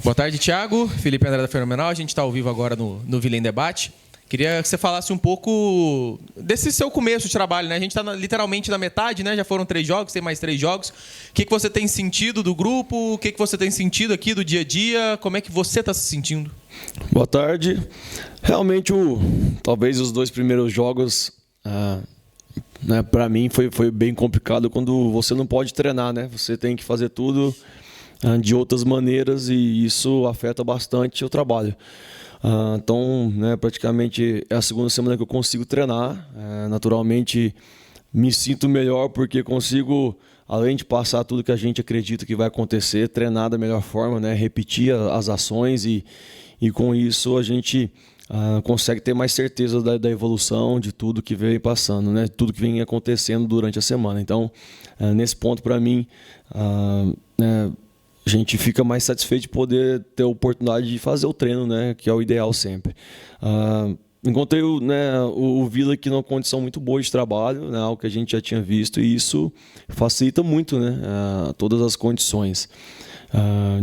Boa tarde, Thiago. Felipe André da Fenomenal. A gente está ao vivo agora no Vila em Debate. Queria que você falasse um pouco desse seu começo de trabalho, né? A gente está literalmente na metade, né? Já foram 3 jogos, tem mais 3 jogos. O que você tem sentido do grupo? O que você tem sentido aqui do dia a dia? Como é que você está se sentindo? Boa tarde. Realmente, talvez os 2 primeiros jogos, né, para mim, foi bem complicado quando você não pode treinar, né? Você tem que fazer tudo de outras maneiras e isso afeta bastante o trabalho. Então, né, praticamente é a segunda semana que eu consigo treinar. Naturalmente, me sinto melhor porque consigo, além de passar tudo que a gente acredita que vai acontecer, treinar da melhor forma, né, repetir as ações e com isso a gente consegue ter mais certeza da evolução de tudo que vem passando, né, tudo que vem acontecendo durante a semana. Então, nesse ponto, para mim, né, a gente fica mais satisfeito de poder ter a oportunidade de fazer o treino, né, que é o ideal sempre. Encontrei o Vila aqui numa condição muito boa de trabalho, né, algo que a gente já tinha visto, e isso facilita muito, né, todas as condições,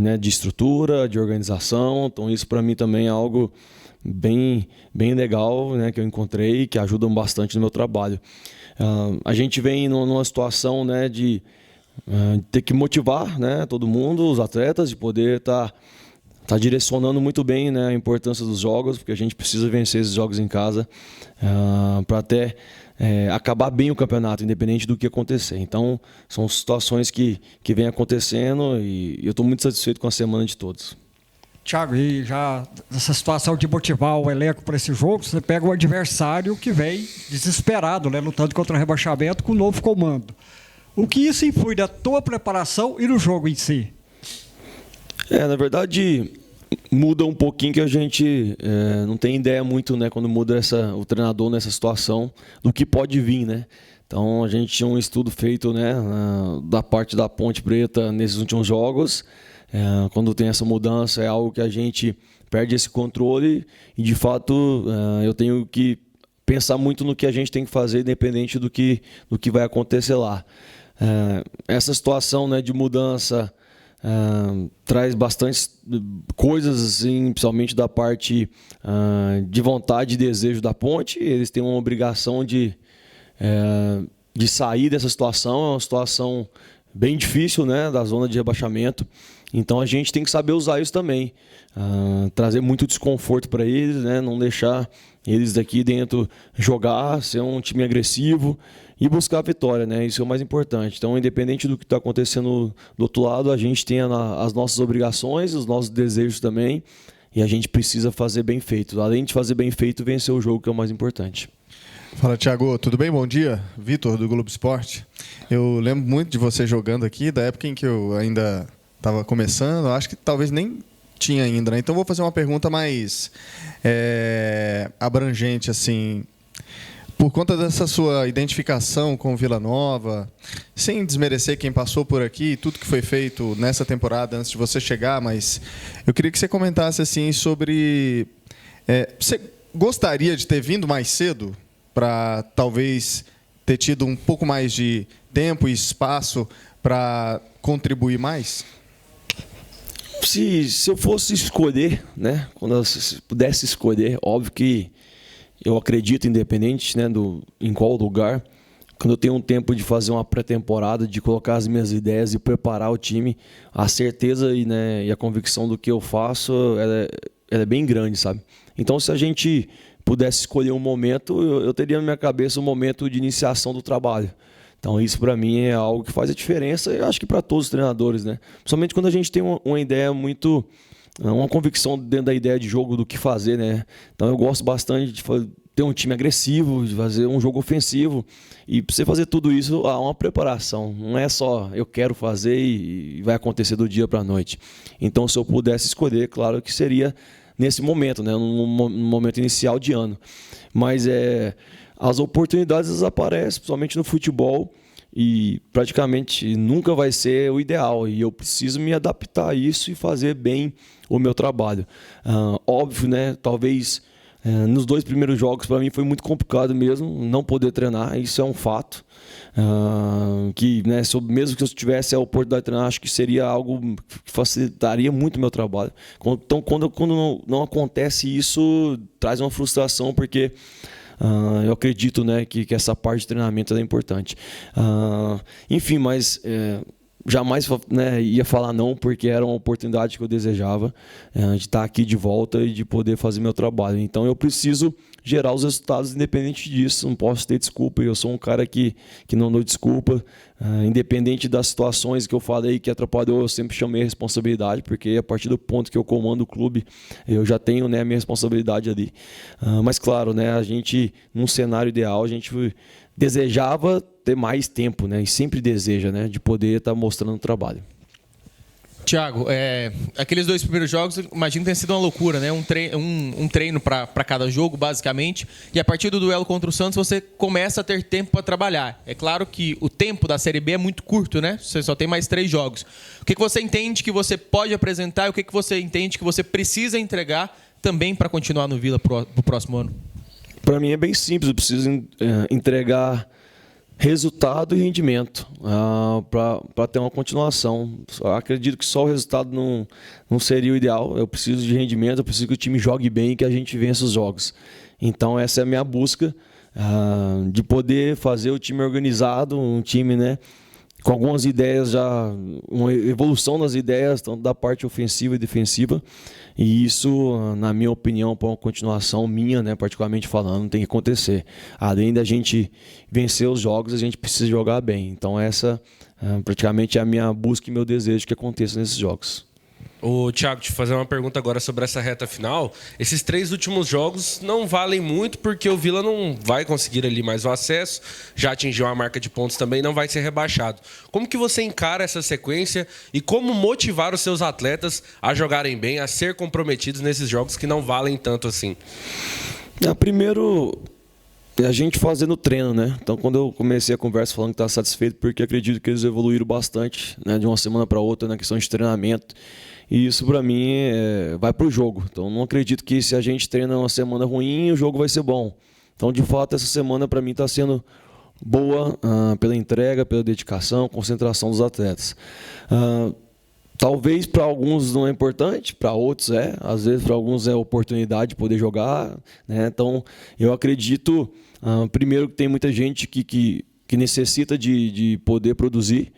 né, de estrutura, de organização. Então isso para mim também é algo bem legal, né, que eu encontrei, que ajuda bastante no meu trabalho. A gente vem numa situação, né, de ter que motivar, né, todo mundo, os atletas, de poder estar direcionando muito bem, né, a importância dos jogos, porque a gente precisa vencer esses jogos em casa para até acabar bem o campeonato, independente do que acontecer. Então, são situações que vêm acontecendo e eu estou muito satisfeito com a semana de todos. Thiago, e já nessa situação de motivar o elenco para esse jogo, você pega o adversário que vem desesperado, né, lutando contra o rebaixamento com o novo comando. O que isso influi na tua preparação e no jogo em si? Na verdade, muda um pouquinho que a gente não tem ideia muito, né, quando muda o treinador nessa situação, do que pode vir, né? Então, a gente tinha um estudo feito, né, da parte da Ponte Preta nesses últimos jogos. Quando tem essa mudança, é algo que a gente perde esse controle e, de fato, eu tenho que pensar muito no que a gente tem que fazer, independente do que vai acontecer lá. Essa situação, né, de mudança traz bastante coisas, assim, principalmente da parte de vontade e desejo da Ponte. Eles têm uma obrigação de sair dessa situação. É uma situação bem difícil, né, da zona de rebaixamento. Então a gente tem que saber usar isso também, trazer muito desconforto para eles, né, não deixar eles daqui dentro jogar, ser um time agressivo e buscar a vitória, né? Isso é o mais importante. Então, independente do que está acontecendo do outro lado, a gente tem as nossas obrigações, os nossos desejos também, e a gente precisa fazer bem feito. Além de fazer bem feito, vencer o jogo, que é o mais importante. Fala, Thiago, tudo bem? Bom dia. Vitor, do Globo Esporte. Eu lembro muito de você jogando aqui, da época em que eu ainda estava começando, acho que talvez nem tinha ainda, né? Então vou fazer uma pergunta mais abrangente, assim. Por conta dessa sua identificação com o Vila Nova, sem desmerecer quem passou por aqui, tudo que foi feito nessa temporada antes de você chegar, mas eu queria que você comentasse assim sobre... você gostaria de ter vindo mais cedo para talvez ter tido um pouco mais de tempo e espaço para contribuir mais? Se eu fosse escolher, né, quando eu pudesse escolher, óbvio que eu acredito, independente, né, em qual lugar, quando eu tenho um tempo de fazer uma pré-temporada, de colocar as minhas ideias e preparar o time, a certeza e a convicção do que eu faço, ela é bem grande, sabe? Então, se a gente pudesse escolher um momento, eu teria na minha cabeça um momento de iniciação do trabalho. Então, isso para mim é algo que faz a diferença, eu acho que para todos os treinadores, né? Principalmente quando a gente tem uma ideia muito... uma convicção dentro da ideia de jogo do que fazer, né? Então eu gosto bastante de ter um time agressivo, de fazer um jogo ofensivo. E para você fazer tudo isso, há uma preparação. Não é só eu quero fazer e vai acontecer do dia para a noite. Então, se eu pudesse escolher, claro que seria nesse momento, né? No momento inicial de ano. Mas as oportunidades aparecem, principalmente no futebol, e praticamente nunca vai ser o ideal. E eu preciso me adaptar a isso e fazer bem o meu trabalho. Óbvio, né? Talvez Nos 2 primeiros jogos, para mim, foi muito complicado mesmo não poder treinar, isso é um fato. Que, né, mesmo que eu tivesse a oportunidade de treinar, acho que seria algo que facilitaria muito o meu trabalho. Então, quando não acontece isso, traz uma frustração, porque eu acredito, né, que essa parte de treinamento é importante. Enfim, mas jamais, né, ia falar não, porque era uma oportunidade que eu desejava, de estar aqui de volta e de poder fazer meu trabalho. Então eu preciso gerar os resultados independente disso, não posso ter desculpa. Eu sou um cara que não dou desculpa, independente das situações que eu falei que atrapalhou, eu sempre chamei a responsabilidade, porque a partir do ponto que eu comando o clube, eu já tenho, né, a minha responsabilidade ali. Mas claro, né, a gente, num cenário ideal, a gente desejava ter mais tempo, né, e sempre deseja, né, de poder estar mostrando o trabalho. Thiago, aqueles 2 primeiros jogos, imagino que tenha sido uma loucura, né? Um treino para cada jogo, basicamente. E a partir do duelo contra o Santos, você começa a ter tempo para trabalhar. É claro que o tempo da Série B é muito curto, né? Você só tem mais 3 jogos. O que você entende que você pode apresentar e o que você entende que você precisa entregar também para continuar no Vila para o próximo ano? Para mim é bem simples, eu preciso entregar resultado e rendimento para ter uma continuação. Eu acredito que só o resultado não seria o ideal. Eu preciso de rendimento, eu preciso que o time jogue bem e que a gente vença os jogos. Então essa é a minha busca, de poder fazer o time organizado, um time, né, com algumas ideias já, uma evolução nas ideias, tanto da parte ofensiva e defensiva. E isso, na minha opinião, para uma continuação minha, né, particularmente falando, tem que acontecer. Além da gente vencer os jogos, a gente precisa jogar bem. Então essa praticamente é a minha busca e meu desejo que aconteça nesses jogos. Ô, Thiago, te fazer uma pergunta agora sobre essa reta final. Esses 3 últimos jogos não valem muito porque o Vila não vai conseguir ali mais o acesso, já atingiu a marca de pontos também, não vai ser rebaixado. Como que você encara essa sequência e como motivar os seus atletas a jogarem bem, a ser comprometidos nesses jogos que não valem tanto assim? Primeiro, a gente fazendo treino, né? Então, quando eu comecei a conversa falando que estava satisfeito, porque acredito que eles evoluíram bastante, né, de uma semana para outra na questão de treinamento. E isso, para mim, vai para o jogo. Então, não acredito que se a gente treina uma semana ruim, o jogo vai ser bom. Então, de fato, essa semana, para mim, está sendo boa pela entrega, pela dedicação, concentração dos atletas. Talvez para alguns não é importante, para outros é. Às vezes, para alguns é oportunidade de poder jogar, né? Então, eu acredito, primeiro, que tem muita gente que necessita de poder produzir.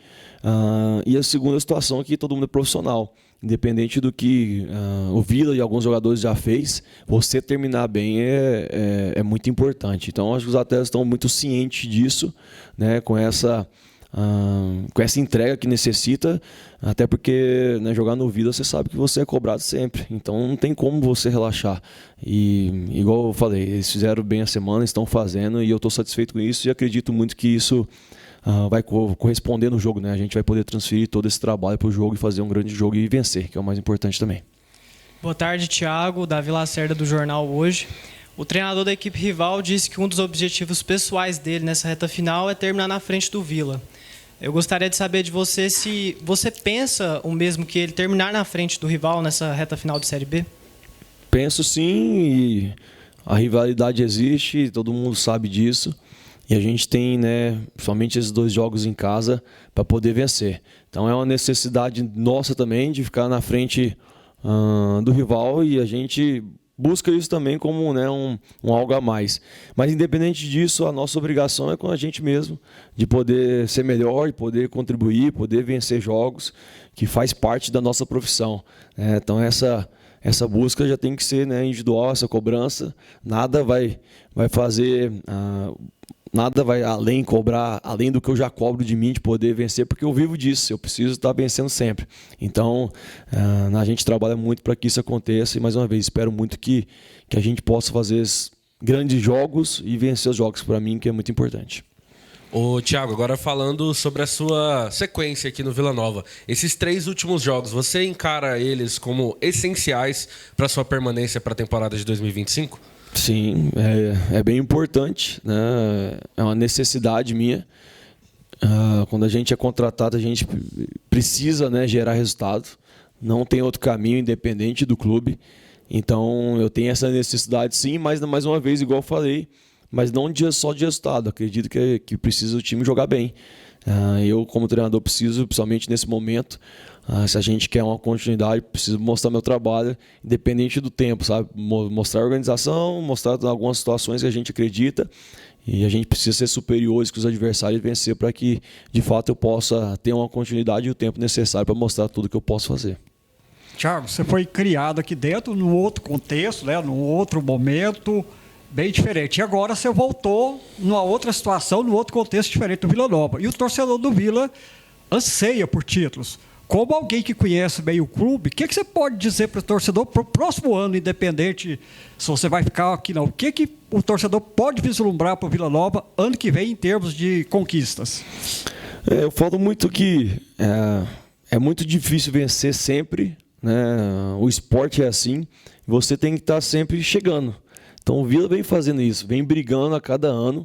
E a segunda situação é que todo mundo é profissional. Independente do que o Vila e alguns jogadores já fez, você terminar bem é muito importante. Então, acho que os atletas estão muito cientes disso, né, com essa entrega que necessita, até porque, né, jogar no Vila você sabe que você é cobrado sempre. Então, não tem como você relaxar. E, igual eu falei, eles fizeram bem a semana, estão fazendo, e eu estou satisfeito com isso e acredito muito que isso vai corresponder no jogo, né? A gente vai poder transferir todo esse trabalho para o jogo e fazer um grande jogo e vencer, que é o mais importante também. Boa tarde, Thiago. Davi Lacerda, do Jornal Hoje. O treinador da equipe rival disse que um dos objetivos pessoais dele nessa reta final é terminar na frente do Vila. Eu gostaria de saber de você se você pensa o mesmo que ele, terminar na frente do rival nessa reta final de Série B? Penso sim, e a rivalidade existe, todo mundo sabe disso. E a gente tem, né, somente esses 2 jogos em casa para poder vencer. Então é uma necessidade nossa também de ficar na frente do rival, e a gente busca isso também como, né, um algo a mais. Mas independente disso, a nossa obrigação é com a gente mesmo, de poder ser melhor, de poder contribuir, poder vencer jogos, que faz parte da nossa profissão. Então essa busca já tem que ser, né, individual, essa cobrança. Nada vai fazer... Nada vai cobrar além do que eu já cobro de mim, de poder vencer, porque eu vivo disso, eu preciso estar vencendo sempre. Então, a gente trabalha muito para que isso aconteça e, mais uma vez, espero muito que a gente possa fazer grandes jogos e vencer os jogos, para mim, que é muito importante. Ô, Thiago, agora falando sobre a sua sequência aqui no Vila Nova. Esses 3 últimos jogos, você encara eles como essenciais para a sua permanência para a temporada de 2025? Sim, é bem importante, né? É uma necessidade minha. Quando a gente é contratado, a gente precisa, né, gerar resultado. Não tem outro caminho, independente do clube. Então eu tenho essa necessidade sim, mas mais uma vez, igual eu falei, mas não só de resultado. Acredito que precisa o time jogar bem. Eu, como treinador, preciso, principalmente nesse momento, se a gente quer uma continuidade, preciso mostrar meu trabalho, independente do tempo, sabe? Mostrar a organização, mostrar algumas situações que a gente acredita, e a gente precisa ser superiores que os adversários e vencer para que, de fato, eu possa ter uma continuidade e o tempo necessário para mostrar tudo que eu posso fazer. Thiago, você foi criado aqui dentro, num outro contexto, né, num outro momento, bem diferente. E agora você voltou numa outra situação, num outro contexto diferente do Vila Nova. E o torcedor do Vila anseia por títulos. Como alguém que conhece bem o clube, o que você pode dizer para o torcedor para o próximo ano, independente se você vai ficar aqui não? O que o torcedor pode vislumbrar para o Vila Nova ano que vem em termos de conquistas? Eu falo muito que é muito difícil vencer sempre, né? O esporte é assim, você tem que estar sempre chegando. Então o Vila vem fazendo isso, vem brigando a cada ano,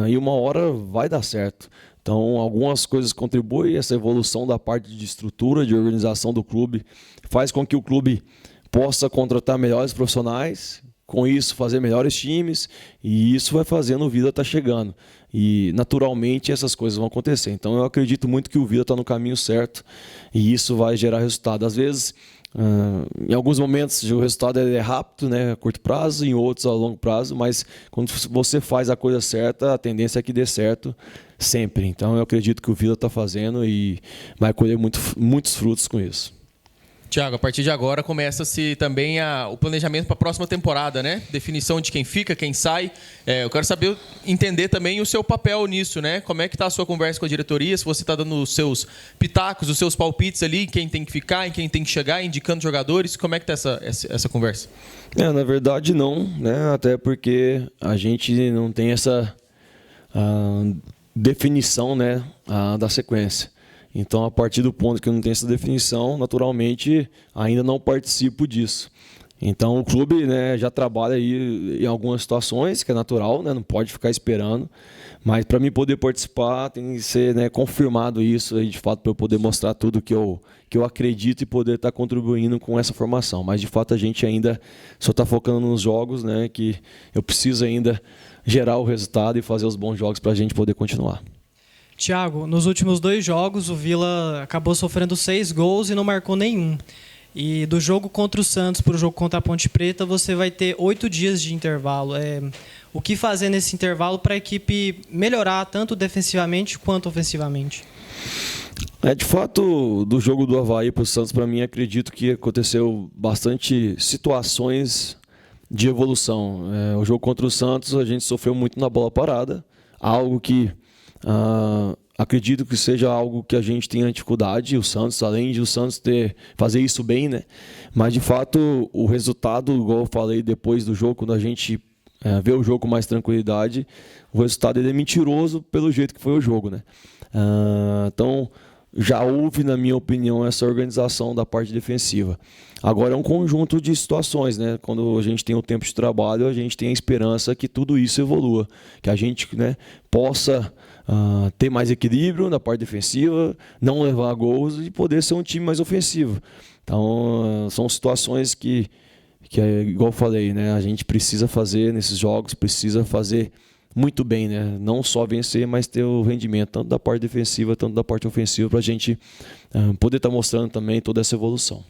e uma hora vai dar certo. Então algumas coisas contribuem, essa evolução da parte de estrutura, de organização do clube, faz com que o clube possa contratar melhores profissionais, com isso fazer melhores times, e isso vai fazendo o Vila estar chegando. E naturalmente essas coisas vão acontecer. Então eu acredito muito que o Vila está no caminho certo, e isso vai gerar resultado. Às vezes, em alguns momentos o resultado é rápido, né, a curto prazo, em outros a longo prazo, mas quando você faz a coisa certa, a tendência é que dê certo sempre. Então eu acredito que o Vila está fazendo e vai colher muitos frutos com isso. Thiago, a partir de agora começa-se também o planejamento para a próxima temporada, né? Definição de quem fica, quem sai. Eu quero saber, entender também o seu papel nisso, né? Como é que está a sua conversa com a diretoria? Se você está dando os seus pitacos, os seus palpites ali, em quem tem que ficar, em quem tem que chegar, indicando jogadores. Como é que está essa conversa? Na verdade não, né? Até porque a gente não tem essa definição, né, da sequência. Então, a partir do ponto que eu não tenho essa definição, naturalmente, ainda não participo disso. Então, o clube, né, já trabalha aí em algumas situações, que é natural, né, não pode ficar esperando. Mas, para mim poder participar, tem que ser, né, confirmado isso, aí, de fato, para eu poder mostrar tudo que eu acredito e poder estar contribuindo com essa formação. Mas, de fato, a gente ainda só está focando nos jogos, né, que eu preciso ainda gerar o resultado e fazer os bons jogos para a gente poder continuar. Thiago, nos últimos 2 jogos, o Vila acabou sofrendo 6 gols e não marcou nenhum. E do jogo contra o Santos para o jogo contra a Ponte Preta, você vai ter 8 dias de intervalo. O que fazer nesse intervalo para a equipe melhorar tanto defensivamente quanto ofensivamente? De fato, do jogo do Avaí para o Santos, para mim, acredito que aconteceu bastante situações de evolução. O jogo contra o Santos, a gente sofreu muito na bola parada, algo que acredito que seja algo que a gente tenha dificuldade, o Santos, além de o Santos fazer isso bem, né? Mas de fato o resultado, igual eu falei depois do jogo, quando a gente vê o jogo com mais tranquilidade, o resultado ele é mentiroso pelo jeito que foi o jogo, né? Então já houve, na minha opinião, essa organização da parte defensiva. Agora é um conjunto de situações, né? Quando a gente tem o tempo de trabalho, a gente tem a esperança que tudo isso evolua, que a gente, né, possa ter mais equilíbrio na parte defensiva, não levar gols e poder ser um time mais ofensivo. Então são situações que igual eu falei, né? A gente precisa fazer nesses jogos, precisa fazer muito bem, né? Não só vencer, mas ter o rendimento tanto da parte defensiva, tanto da parte ofensiva, para a gente poder estar mostrando também toda essa evolução.